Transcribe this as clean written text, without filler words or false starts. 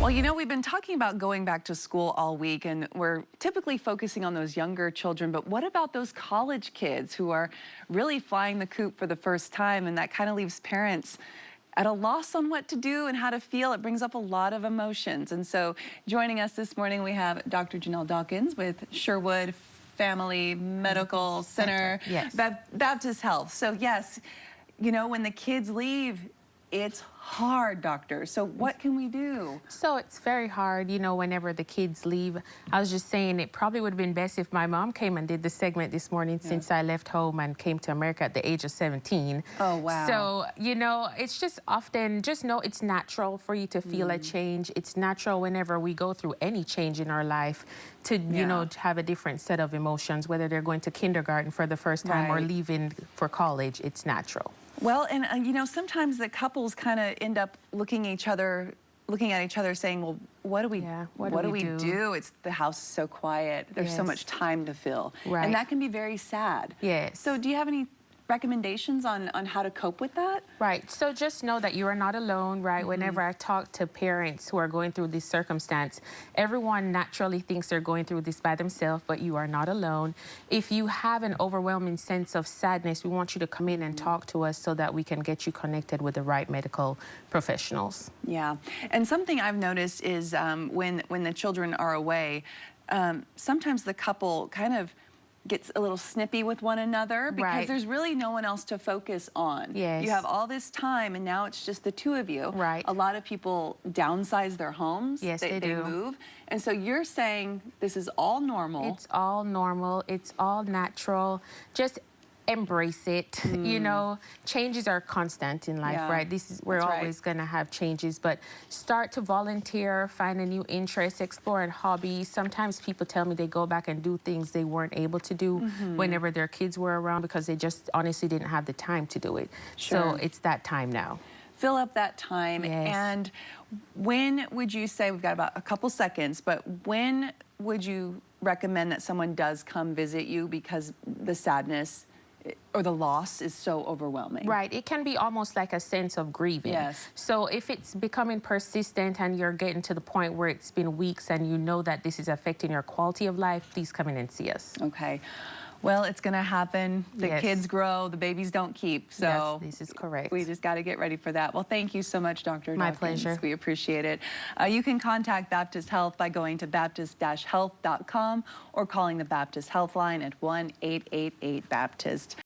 Well, you know, we've been talking about going back to school all week, and we're typically focusing on those younger children, but what about those college kids who are really flying the coop for the first time, and that kind of leaves parents at a loss on what to do and how to feel. It brings up a lot of emotions. And so joining us this morning, we have Dr. Janelle Dawkins with Sherwood Family Medical Center, Yes. Baptist Health. So yes, you know, when the kids leave, it's hard, doctor. So what can we do? So it's very hard, you know, whenever the kids leave. I was just saying it probably would have been best if my mom came and did the segment this morning since I left home and came to America at the age of 17. Oh, wow. So, you know, it's just often, just know it's natural for you to feel a change. It's natural whenever we go through any change in our life to, you know, to have a different set of emotions, whether they're going to kindergarten for the first time or leaving for college. It's natural. Well, and you know, sometimes the couples kind of end up looking at each other saying, well, what do we do? It's the house is so quiet. There's so much time to fill. Right. And that can be very sad. Yes. So do you have any recommendations on how to cope with that? Right. So just know that you are not alone, right? Whenever I talk to parents who are going through this circumstance, everyone naturally thinks they're going through this by themselves, but you are not alone. If you have an overwhelming sense of sadness, we want you to come in and talk to us so that we can get you connected with the right medical professionals. Yeah. And something I've noticed is when the children are away, sometimes the couple kind of gets a little snippy with one another because there's really no one else to focus on. Yes. You have all this time and now it's just the two of you. Right. A lot of people downsize their homes. Yes, they do. Move. And so you're saying this is all normal. It's all normal. It's all natural. Just embrace it. You know, changes are constant in life, right? We're always going to have changes, but start to volunteer, find a new interest, explore a hobby. Sometimes people tell me they go back and do things they weren't able to do whenever their kids were around because they just honestly didn't have the time to do it. So it's that time now. Fill up that time. Yes. And when would you say, we've got about a couple seconds, but when would you recommend that someone does come visit you because the sadness or the loss is so overwhelming? Right. It can be almost like a sense of grieving. Yes. So if it's becoming persistent and you're getting to the point where it's been weeks and you know that this is affecting your quality of life, please come in and see us. Okay. Well, it's going to happen. The kids grow, the babies don't keep. So yes, this is correct. We just got to get ready for that. Well, thank you so much, Dr. My Dawkins. pleasure. We appreciate it. You can contact Baptist Health by going to baptist-health.com or calling the Baptist Health line at 1-888-BAPTIST.